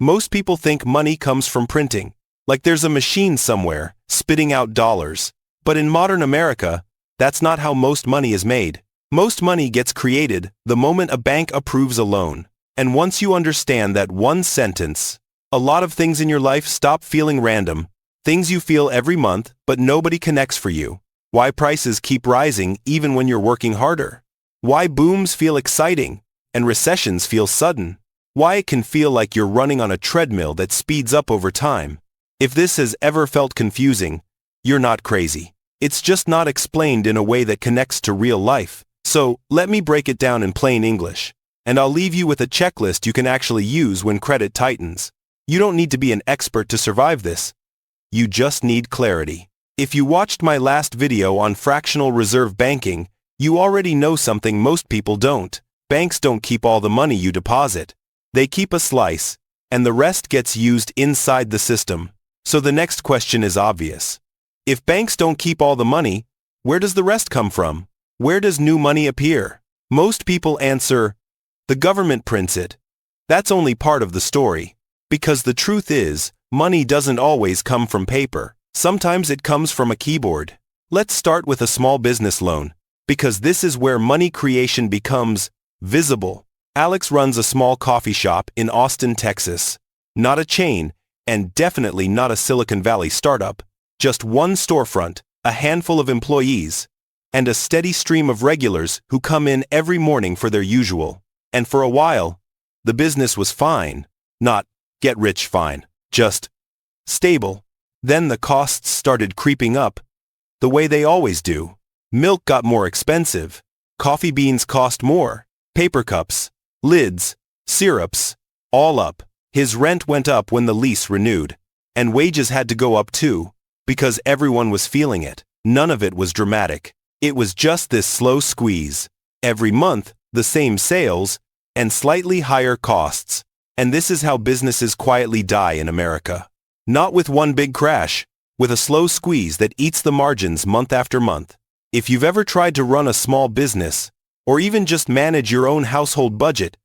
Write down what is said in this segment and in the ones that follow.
Most people think money comes from printing, like there's a machine somewhere, spitting out dollars. But in modern America, that's not how most money is made. Most money gets created the moment a bank approves a loan. And once you understand that one sentence, a lot of things in your life stop feeling random, things you feel every month but nobody connects for you. Why prices keep rising even when you're working harder. Why booms feel exciting and recessions feel sudden. Why it can feel like you're running on a treadmill that speeds up over time. If this has ever felt confusing, you're not crazy. It's just not explained in a way that connects to real life. So, let me break it down in plain English. And I'll leave you with a checklist you can actually use when credit tightens. You don't need to be an expert to survive this. You just need clarity. If you watched my last video on fractional reserve banking, you already know something most people don't. Banks don't keep all the money you deposit. They keep a slice, and the rest gets used inside the system. So the next question is obvious. If banks don't keep all the money, where does the rest come from? Where does new money appear? Most people answer, the government prints it. That's only part of the story. Because the truth is, money doesn't always come from paper. Sometimes it comes from a keyboard. Let's start with a small business loan, because this is where money creation becomes visible. Alex runs a small coffee shop in Austin, Texas. Not a chain, and definitely not a Silicon Valley startup. Just one storefront, a handful of employees, and a steady stream of regulars who come in every morning for their usual. And for a while, the business was fine. Not get-rich fine, just stable. Then the costs started creeping up, the way they always do. Milk got more expensive. Coffee beans cost more. Paper cups, lids, syrups, all up. His rent went up when the lease renewed. And wages had to go up too, because everyone was feeling it. None of it was dramatic. It was just this slow squeeze. Every month, the same sales, and slightly higher costs. And this is how businesses quietly die in America. Not with one big crash, with a slow squeeze that eats the margins month after month. If you've ever tried to run a small business, or even just manage your own household budget,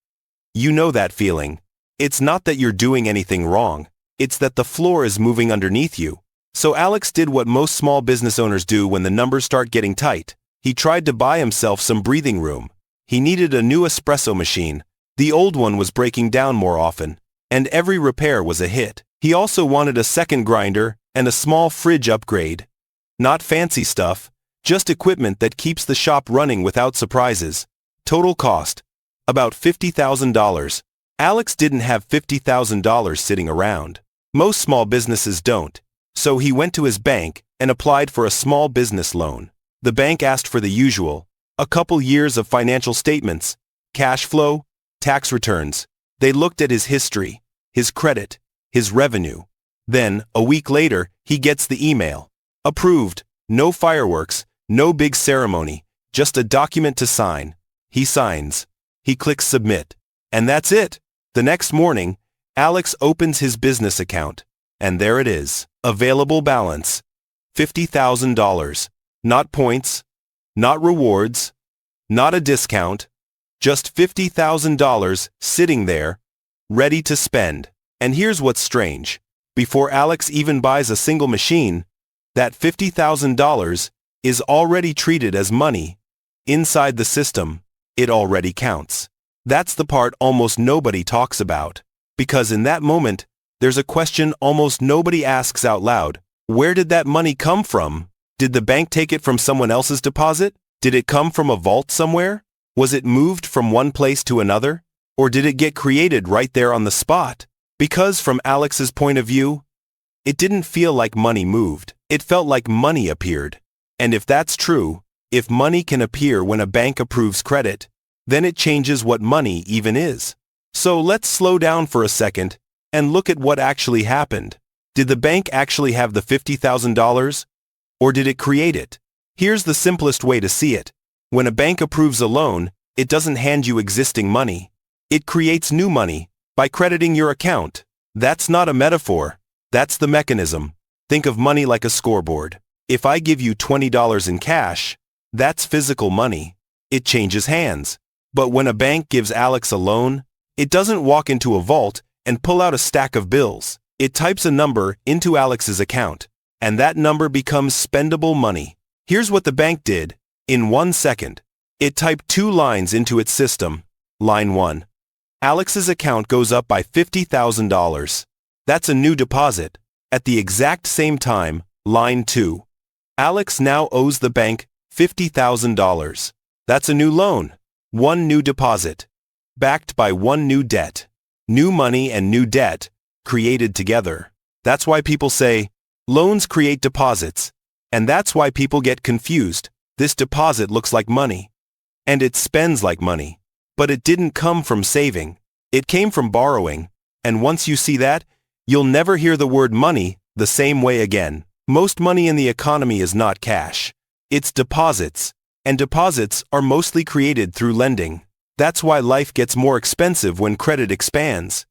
you know that feeling. It's not that you're doing anything wrong. It's that the floor is moving underneath you. So Alex did what most small business owners do when the numbers start getting tight. He tried to buy himself some breathing room. He needed a new espresso machine. The old one was breaking down more often, and every repair was a hit. He also wanted a second grinder and a small fridge upgrade. Not fancy stuff, just equipment that keeps the shop running without surprises. Total cost, about $50,000. Alex didn't have $50,000 sitting around. Most small businesses don't. So he went to his bank and applied for a small business loan. The bank asked for the usual, a couple years of financial statements, cash flow, tax returns. They looked at his history, his credit, his revenue. Then, a week later, he gets the email. Approved, no fireworks, no big ceremony, just a document to sign. He signs. He clicks submit. And that's it. The next morning, Alex opens his business account. And there it is. Available balance. $50,000. Not points. Not rewards. Not a discount. Just $50,000 sitting there, ready to spend. And here's what's strange. Before Alex even buys a single machine, that $50,000 is already treated as money. Inside the system, it already counts. That's the part almost nobody talks about. Because in that moment, there's a question almost nobody asks out loud. Where did that money come from? Did the bank take it from someone else's deposit? Did it come from a vault somewhere? Was it moved from one place to another? Or did it get created right there on the spot? Because from Alex's point of view, it didn't feel like money moved. It felt like money appeared. And if that's true, if money can appear when a bank approves credit, then it changes what money even is. So let's slow down for a second and look at what actually happened. Did the bank actually have the $50,000? Or did it create it? Here's the simplest way to see it. When a bank approves a loan, it doesn't hand you existing money. It creates new money by crediting your account. That's not a metaphor. That's the mechanism. Think of money like a scoreboard. If I give you $20 in cash, that's physical money. It changes hands. But when a bank gives Alex a loan, it doesn't walk into a vault and pull out a stack of bills. It types a number into Alex's account, and that number becomes spendable money. Here's what the bank did. In 1 second, it typed 2 lines into its system. Line 1. Alex's account goes up by $50,000. That's a new deposit. At the exact same time, line 2. Alex now owes the bank $50,000. That's a new loan. 1 new deposit. Backed by 1 new debt. New money and new debt created together. That's why people say, loans create deposits. And that's why people get confused. This deposit looks like money. And it spends like money. But it didn't come from saving. It came from borrowing. And once you see that, you'll never hear the word money the same way again. Most money in the economy is not cash. It's deposits. And deposits are mostly created through lending. That's why life gets more expensive when credit expands.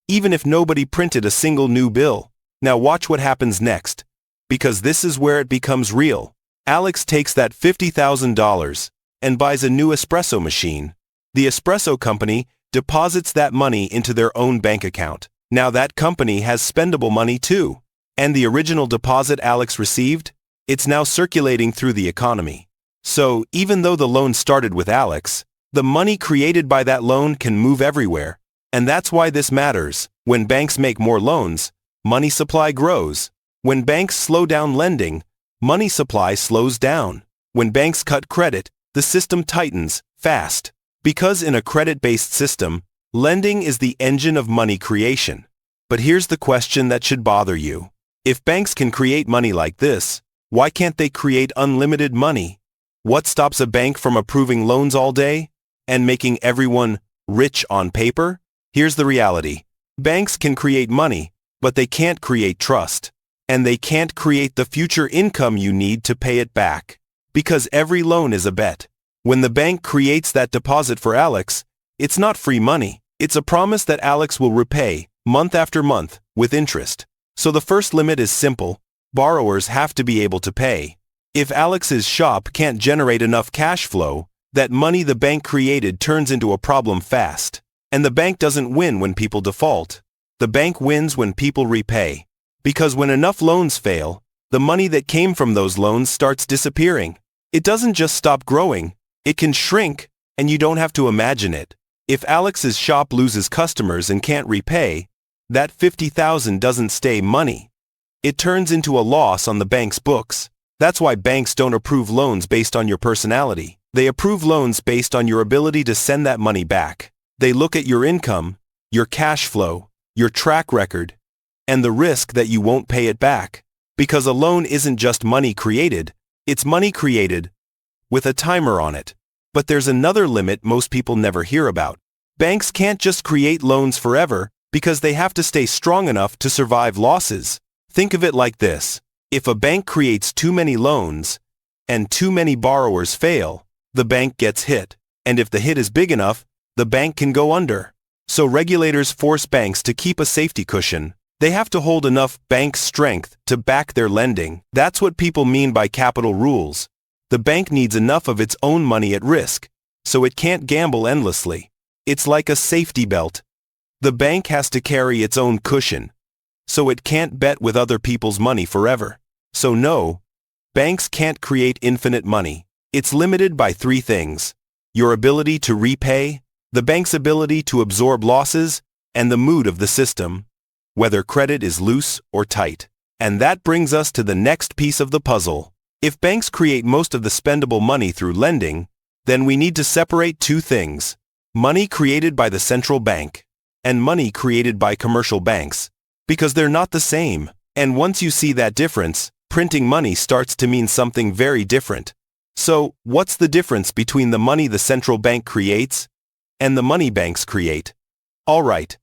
Even if nobody printed a single new bill. Now watch what happens next. Because this is where it becomes real. Alex takes that $50,000 and buys a new espresso machine. The espresso company deposits that money into their own bank account. Now that company has spendable money too. And the original deposit Alex received, it's now circulating through the economy. So, even though the loan started with Alex, the money created by that loan can move everywhere. And that's why this matters. When banks make more loans, money supply grows. When banks slow down lending, money supply slows down. When banks cut credit, the system tightens fast. Because in a credit-based system, lending is the engine of money creation. But here's the question that should bother you. If banks can create money like this, why can't they create unlimited money? What stops a bank from approving loans all day and making everyone rich on paper? Here's the reality. Banks can create money, but they can't create trust. And they can't create the future income you need to pay it back. Because every loan is a bet. When the bank creates that deposit for Alex, it's not free money. It's a promise that Alex will repay, month after month, with interest. So the first limit is simple. Borrowers have to be able to pay. If Alex's shop can't generate enough cash flow, that money the bank created turns into a problem fast. And the bank doesn't win when people default. The bank wins when people repay. Because when enough loans fail, the money that came from those loans starts disappearing. It doesn't just stop growing. It can shrink, and you don't have to imagine it. If Alex's shop loses customers and can't repay, that $50,000 doesn't stay money. It turns into a loss on the bank's books. That's why banks don't approve loans based on your personality. They approve loans based on your ability to send that money back. They look at your income, your cash flow, your track record, and the risk that you won't pay it back. Because a loan isn't just money created, it's money created with a timer on it. But there's another limit most people never hear about. Banks can't just create loans forever because they have to stay strong enough to survive losses. Think of it like this. If a bank creates too many loans and too many borrowers fail, the bank gets hit. And if the hit is big enough, the bank can go under. So regulators force banks to keep a safety cushion. They have to hold enough bank strength to back their lending. That's what people mean by capital rules. The bank needs enough of its own money at risk, so it can't gamble endlessly. It's like a safety belt. The bank has to carry its own cushion, so it can't bet with other people's money forever. So no, banks can't create infinite money. It's limited by 3 things: your ability to repay, the bank's ability to absorb losses, and the mood of the system, whether credit is loose or tight. And that brings us to the next piece of the puzzle. If banks create most of the spendable money through lending, then we need to separate 2 things: money created by the central bank and money created by commercial banks, because they're not the same. And once you see that difference, printing money starts to mean something very different. So, what's the difference between the money the central bank creates and the money banks create? All right,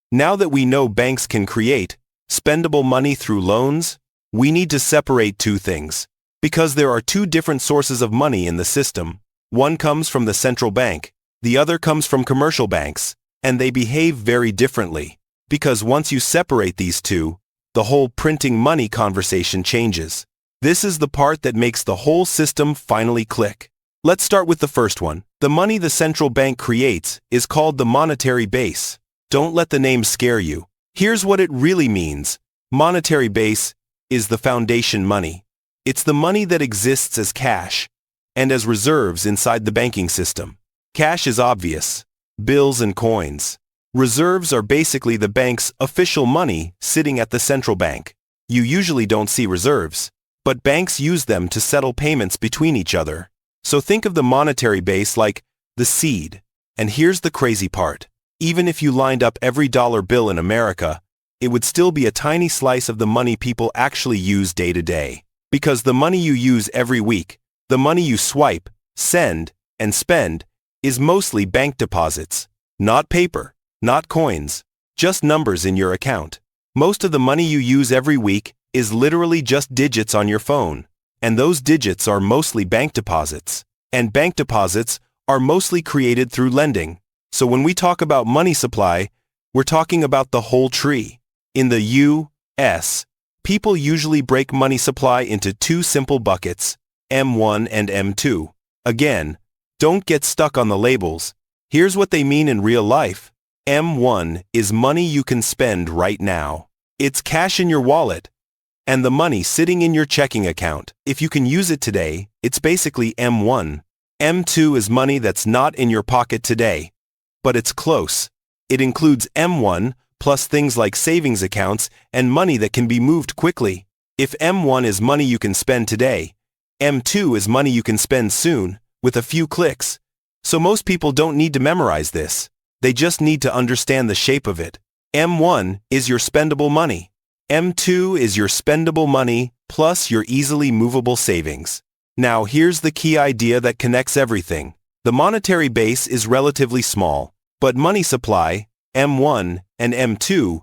now that we know banks can create spendable money through loans, we need to separate 2 things. Because there are 2 different sources of money in the system. One comes from the central bank, the other comes from commercial banks, and they behave very differently. Because once you separate these 2, the whole printing money conversation changes. This is the part that makes the whole system finally click. Let's start with the first one. The money the central bank creates is called the monetary base. Don't let the name scare you. Here's what it really means. Monetary base is the foundation money. It's the money that exists as cash and as reserves inside the banking system. Cash is obvious. Bills and coins. Reserves are basically the bank's official money sitting at the central bank. You usually don't see reserves, but banks use them to settle payments between each other. So think of the monetary base like the seed. And here's the crazy part. Even if you lined up every dollar bill in America, it would still be a tiny slice of the money people actually use day to day. Because the money you use every week, the money you swipe, send, and spend, is mostly bank deposits. Not paper, not coins, just numbers in your account. Most of the money you use every week is literally just digits on your phone. And those digits are mostly bank deposits. And bank deposits are mostly created through lending. So when we talk about money supply, we're talking about the whole tree. In the U.S., people usually break money supply into two simple buckets, M1 and M2. Again, don't get stuck on the labels. Here's what they mean in real life. M1 is money you can spend right now. It's cash in your wallet. And the money sitting in your checking account. If you can use it today, it's basically M1. M2 is money that's not in your pocket today, but it's close. It includes M1 plus things like savings accounts and money that can be moved quickly. If M1 is money you can spend today, M2 is money you can spend soon, with a few clicks. So most people don't need to memorize this. They just need to understand the shape of it. M1 is your spendable money. M2 is your spendable money plus your easily movable savings. Now here's the key idea that connects everything. The monetary base is relatively small, but money supply, M1 and M2,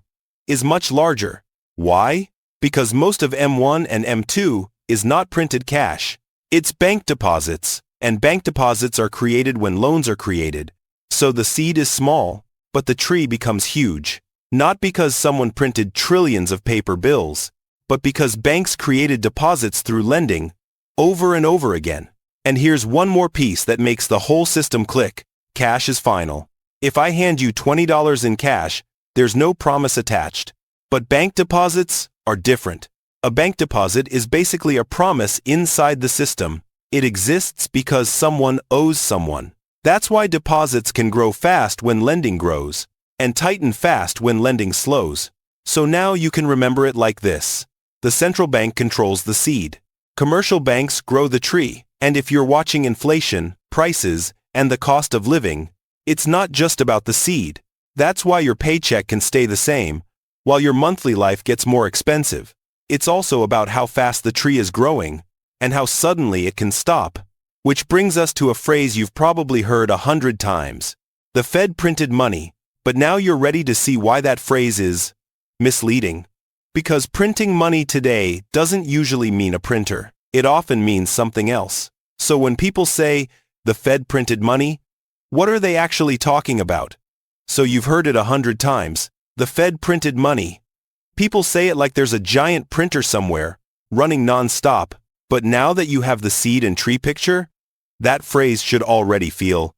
is much larger. Why? Because most of M1 and M2 is not printed cash. It's bank deposits, and bank deposits are created when loans are created. So the seed is small, but the tree becomes huge. Not because someone printed trillions of paper bills, but because banks created deposits through lending over and over again. And here's one more piece that makes the whole system click. Cash is final. If I hand you $20 in cash, there's no promise attached. But bank deposits are different. A bank deposit is basically a promise inside the system. It exists because someone owes someone. That's why deposits can grow fast when lending grows, and tighten fast when lending slows. So now you can remember it like this. The central bank controls the seed. Commercial banks grow the tree. And if you're watching inflation, prices, and the cost of living, it's not just about the seed. That's why your paycheck can stay the same, while your monthly life gets more expensive. It's also about how fast the tree is growing, and how suddenly it can stop. Which brings us to a phrase you've probably heard 100 times. The Fed printed money. But now you're ready to see why that phrase is misleading. Because printing money today doesn't usually mean a printer. It often means something else. So when people say, the Fed printed money, what are they actually talking about? So you've heard it 100 times. The Fed printed money. People say it like there's a giant printer somewhere, running non-stop. But now that you have the seed and tree picture, that phrase should already feel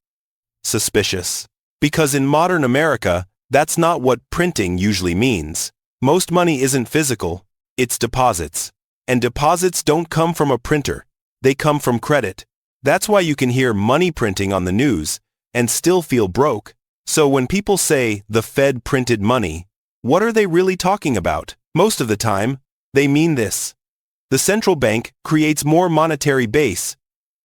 suspicious. Because in modern America, that's not what printing usually means. Most money isn't physical, it's deposits. And deposits don't come from a printer, they come from credit. That's why you can hear money printing on the news and still feel broke. So when people say the Fed printed money, what are they really talking about? Most of the time, they mean this. The central bank creates more monetary base,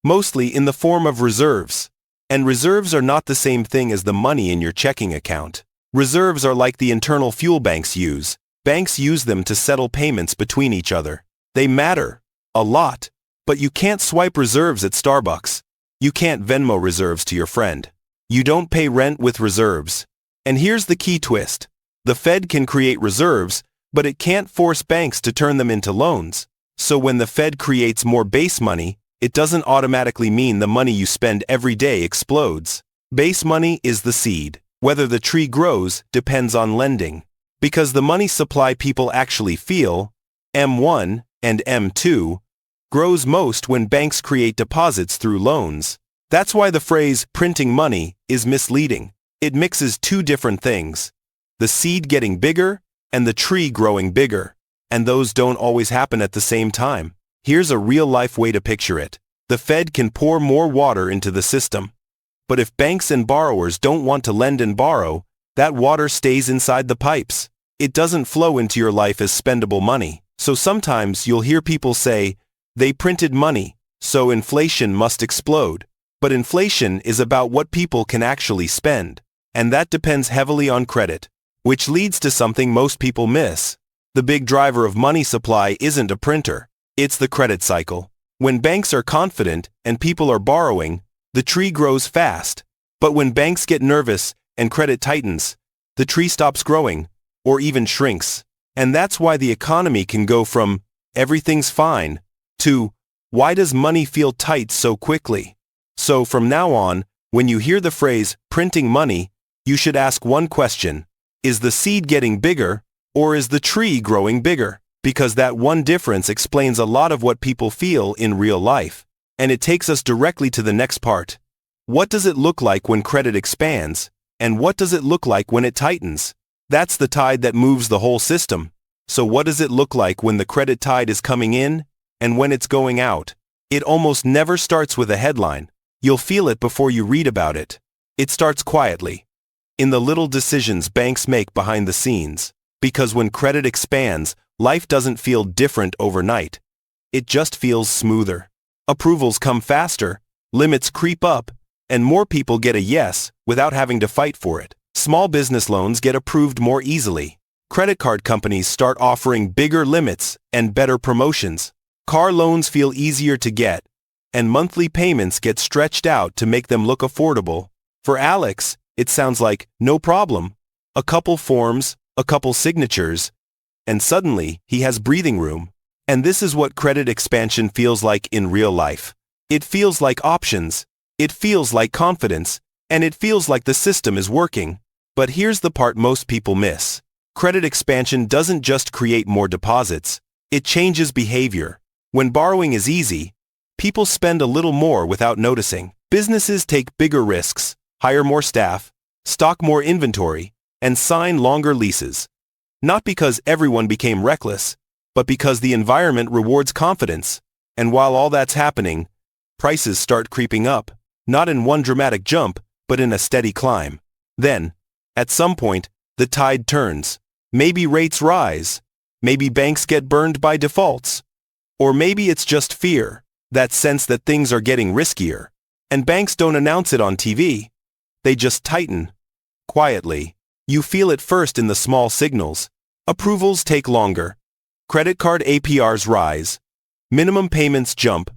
mostly in the form of reserves. And reserves are not the same thing as the money in your checking account. Reserves are like the internal fuel banks use. Banks use them to settle payments between each other. They matter a lot, but you can't swipe reserves at Starbucks. You can't Venmo reserves to your friend. You don't pay rent with reserves. And here's the key twist. The Fed can create reserves, but it can't force banks to turn them into loans. So when the Fed creates more base money, it doesn't automatically mean the money you spend every day explodes. Base money is the seed. Whether the tree grows depends on lending. Because the money supply people actually feel, M1 and M2, grows most when banks create deposits through loans. That's why the phrase printing money is misleading. It mixes two different things. The seed getting bigger and the tree growing bigger. And those don't always happen at the same time. Here's a real-life way to picture it. The Fed can pour more water into the system. But if banks and borrowers don't want to lend and borrow, that water stays inside the pipes. It doesn't flow into your life as spendable money. So sometimes you'll hear people say, they printed money, so inflation must explode. But inflation is about what people can actually spend. And that depends heavily on credit, which leads to something most people miss. The big driver of money supply isn't a printer. It's the credit cycle. When banks are confident and people are borrowing, the tree grows fast. But when banks get nervous and credit tightens, the tree stops growing, or even shrinks. And that's why the economy can go from, everything's fine, to, why does money feel tight so quickly? So from now on, when you hear the phrase, printing money, you should ask one question. Is the seed getting bigger, or is the tree growing bigger? Because that one difference explains a lot of what people feel in real life. And it takes us directly to the next part. What does it look like when credit expands? And what does it look like when it tightens? That's the tide that moves the whole system. So what does it look like when the credit tide is coming in, and when it's going out? It almost never starts with a headline. You'll feel it before you read about it. It starts quietly, in the little decisions banks make behind the scenes. Because when credit expands, life doesn't feel different overnight. It just feels smoother. Approvals come faster, limits creep up, and more people get a yes without having to fight for it. Small business loans get approved more easily. Credit card companies start offering bigger limits and better promotions. Car loans feel easier to get, and monthly payments get stretched out to make them look affordable. For Alex, it sounds like, no problem. A couple forms, a couple signatures, and suddenly he has breathing room. And this is what credit expansion feels like in real life. It feels like options. It feels like confidence. And it feels like the system is working. But here's the part most people miss. Credit expansion doesn't just create more deposits. It changes behavior. When borrowing is easy, people spend a little more without noticing. Businesses take bigger risks, hire more staff, stock more inventory, and sign longer leases. Not because everyone became reckless, but because the environment rewards confidence. And while all that's happening, prices start creeping up, not in one dramatic jump, but in a steady climb. Then, at some point, the tide turns. Maybe rates rise. Maybe banks get burned by defaults. Or maybe it's just fear, that sense that things are getting riskier. And banks don't announce it on TV. They just tighten. Quietly. You feel it first in the small signals. Approvals take longer. Credit card APRs rise. Minimum payments jump.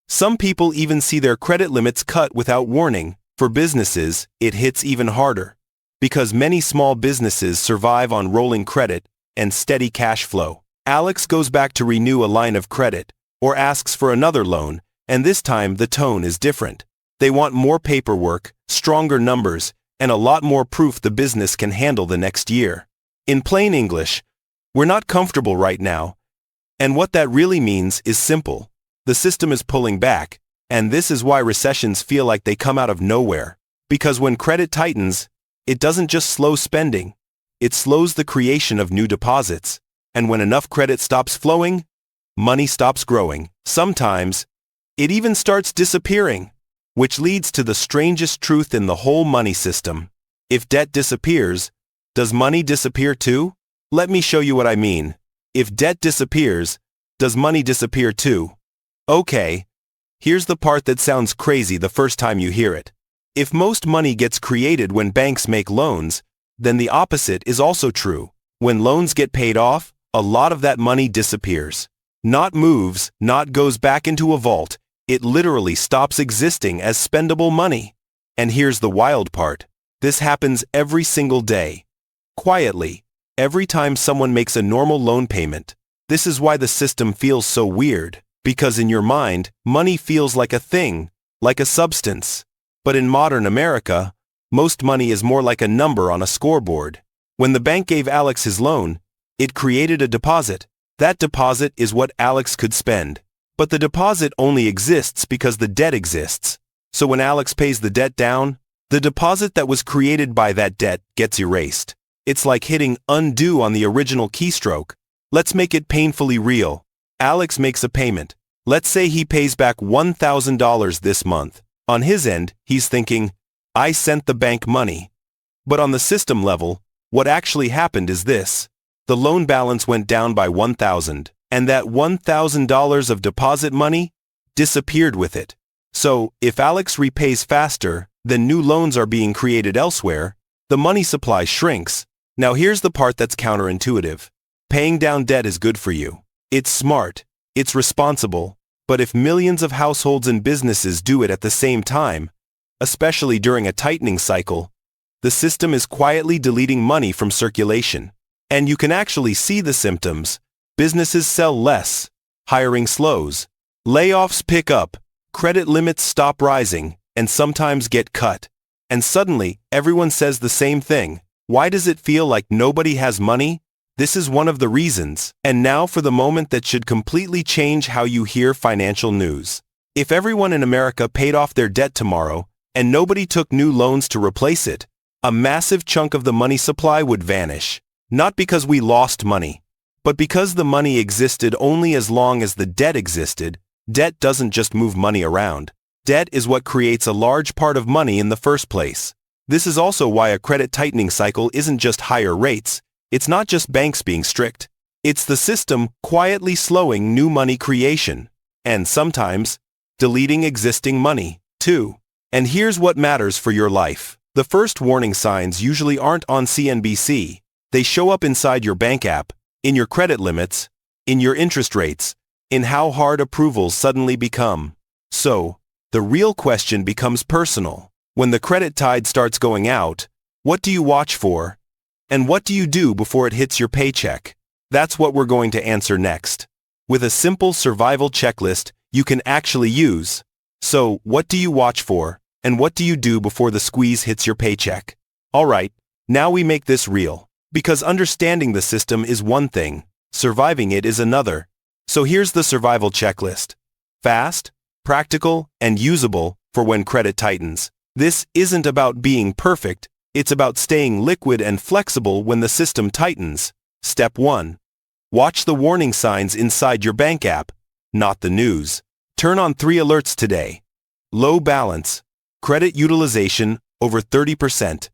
Some people even see their credit limits cut without warning. For businesses, it hits even harder. Because many small businesses survive on rolling credit and steady cash flow. Alex goes back to renew a line of credit, or asks for another loan, and this time the tone is different. They want more paperwork, stronger numbers, and a lot more proof the business can handle the next year. In plain English, we're not comfortable right now. And what that really means is simple. The system is pulling back, and this is why recessions feel like they come out of nowhere. Because when credit tightens, it doesn't just slow spending, it slows the creation of new deposits. And when enough credit stops flowing, money stops growing. Sometimes, it even starts disappearing, which leads to the strangest truth in the whole money system. If debt disappears, does money disappear too? Let me show you what I mean. If debt disappears, does money disappear too? Okay, here's the part that sounds crazy the first time you hear it. If most money gets created when banks make loans, then the opposite is also true. When loans get paid off, a lot of that money disappears. Not moves, not goes back into a vault. It literally stops existing as spendable money. And here's the wild part. This happens every single day. Quietly, every time someone makes a normal loan payment. This is why the system feels so weird. Because in your mind, money feels like a thing, like a substance. But in modern America, most money is more like a number on a scoreboard. When the bank gave Alex his loan, it created a deposit. That deposit is what Alex could spend. But the deposit only exists because the debt exists. So when Alex pays the debt down, the deposit that was created by that debt gets erased. It's like hitting undo on the original keystroke. Let's make it painfully real. Alex makes a payment. Let's say he pays back $1,000 this month. On his end, he's thinking, I sent the bank money. But on the system level, what actually happened is this. The loan balance went down by $1,000, and that $1,000 of deposit money disappeared with it. So, if Alex repays faster, then new loans are being created elsewhere, the money supply shrinks. Now here's the part that's counterintuitive. Paying down debt is good for you. It's smart. It's responsible. But if millions of households and businesses do it at the same time, especially during a tightening cycle, the system is quietly deleting money from circulation. And you can actually see the symptoms. Businesses sell less, hiring slows, layoffs pick up, credit limits stop rising, and sometimes get cut. And suddenly, everyone says the same thing. Why does it feel like nobody has money? This is one of the reasons. And now for the moment that should completely change how you hear financial news. If everyone in America paid off their debt tomorrow, and nobody took new loans to replace it, a massive chunk of the money supply would vanish. Not because we lost money, but because the money existed only as long as the debt existed. Debt doesn't just move money around. Debt is what creates a large part of money in the first place. This is also why a credit tightening cycle isn't just higher rates. It's not just banks being strict. It's the system quietly slowing new money creation, and sometimes deleting existing money, too. And here's what matters for your life. The first warning signs usually aren't on CNBC. They show up inside your bank app, in your credit limits, in your interest rates, in how hard approvals suddenly become. So, the real question becomes personal. When the credit tide starts going out, what do you watch for? And what do you do before it hits your paycheck? That's what we're going to answer next. With a simple survival checklist you can actually use. So, what do you watch for? And what do you do before the squeeze hits your paycheck? Alright, now we make this real. Because understanding the system is one thing, surviving it is another. So here's the survival checklist. Fast, practical, and usable for when credit tightens. This isn't about being perfect, it's about staying liquid and flexible when the system tightens. Step 1. Watch the warning signs inside your bank app, not the news. Turn on 3 alerts today. Low balance, credit utilization over 30%,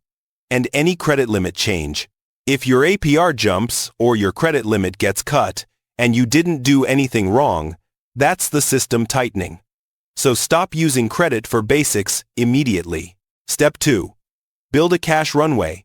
and any credit limit change. If your APR jumps or your credit limit gets cut and you didn't do anything wrong, that's the system tightening. So stop using credit for basics immediately. Step 2. Build a cash runway.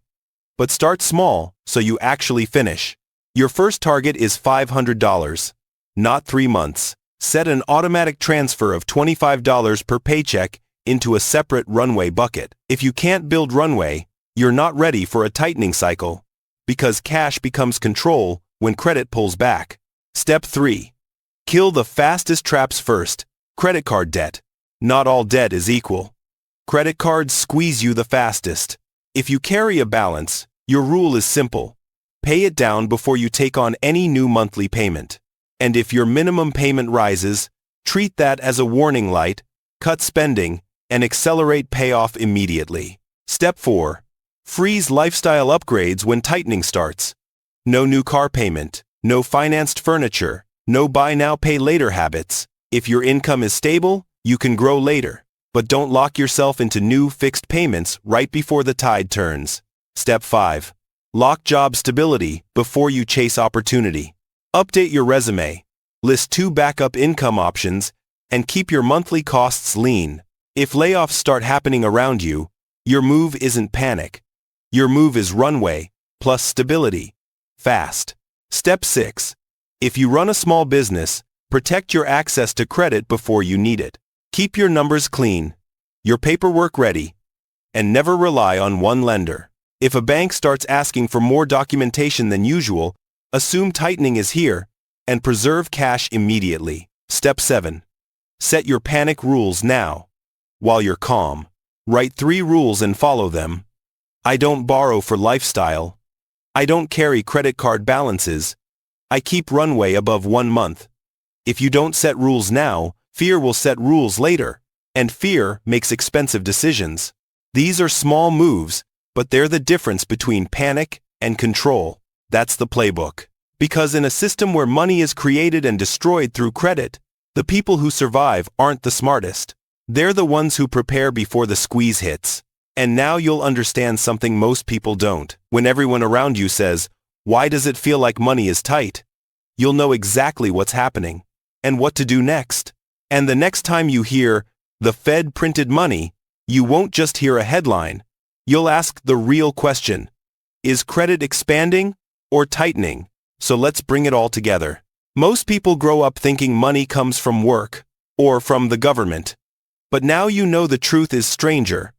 But start small so you actually finish. Your first target is $500, not 3 months. Set an automatic transfer of $25 per paycheck into a separate runway bucket. If you can't build runway, you're not ready for a tightening cycle. Because cash becomes control when credit pulls back. Step 3. Kill the fastest traps first. Credit card debt. Not all debt is equal. Credit cards squeeze you the fastest. If you carry a balance, your rule is simple. Pay it down before you take on any new monthly payment. And if your minimum payment rises, treat that as a warning light, cut spending, and accelerate payoff immediately. Step 4. Freeze lifestyle upgrades when tightening starts. No new car payment, no financed furniture, no buy now pay later habits. If your income is stable, you can grow later. But don't lock yourself into new fixed payments right before the tide turns. Step 5. Lock job stability before you chase opportunity. Update your resume. List 2 backup income options and keep your monthly costs lean. If layoffs start happening around you, your move isn't panic. Your move is runway, plus stability. Fast. Step 6. If you run a small business, protect your access to credit before you need it. Keep your numbers clean, your paperwork ready, and never rely on one lender. If a bank starts asking for more documentation than usual, assume tightening is here, and preserve cash immediately. Step 7. Set your panic rules now. While you're calm, write 3 rules and follow them. I don't borrow for lifestyle. I don't carry credit card balances. I keep runway above 1 month. If you don't set rules now, fear will set rules later, and fear makes expensive decisions. These are small moves, but they're the difference between panic and control. That's the playbook. Because in a system where money is created and destroyed through credit, the people who survive aren't the smartest. They're the ones who prepare before the squeeze hits. And now you'll understand something most people don't. When everyone around you says, "Why does it feel like money is tight?" You'll know exactly what's happening and what to do next. And the next time you hear, "The Fed printed money," you won't just hear a headline. You'll ask the real question. Is credit expanding or tightening? So let's bring it all together. Most people grow up thinking money comes from work or from the government. But now you know the truth is stranger.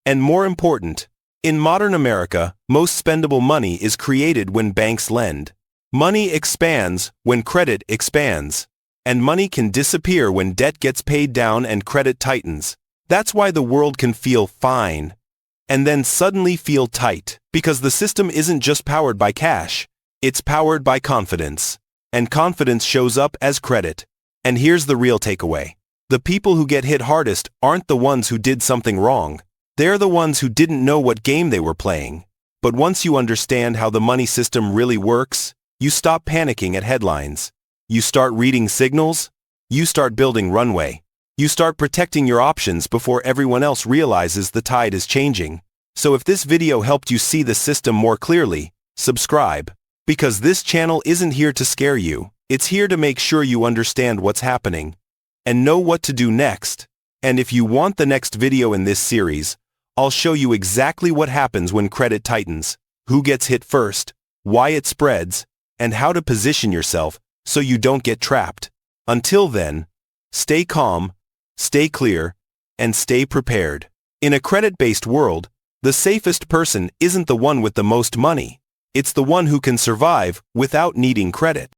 And more important, in modern America, most spendable money is created when banks lend. Money expands when credit expands. And money can disappear when debt gets paid down and credit tightens. That's why the world can feel fine and then suddenly feel tight, because the system isn't just powered by cash, it's powered by confidence. And confidence shows up as credit. And here's the real takeaway. The people who get hit hardest aren't the ones who did something wrong. They're the ones who didn't know what game they were playing. But once you understand how the money system really works, you stop panicking at headlines. You start reading signals. You start building runway. You start protecting your options before everyone else realizes the tide is changing. So if this video helped you see the system more clearly, subscribe. Because this channel isn't here to scare you. It's here to make sure you understand what's happening and know what to do next. And if you want the next video in this series, I'll show you exactly what happens when credit tightens, who gets hit first, why it spreads, and how to position yourself so you don't get trapped. Until then, stay calm, stay clear, and stay prepared. In a credit-based world, the safest person isn't the one with the most money. It's the one who can survive without needing credit.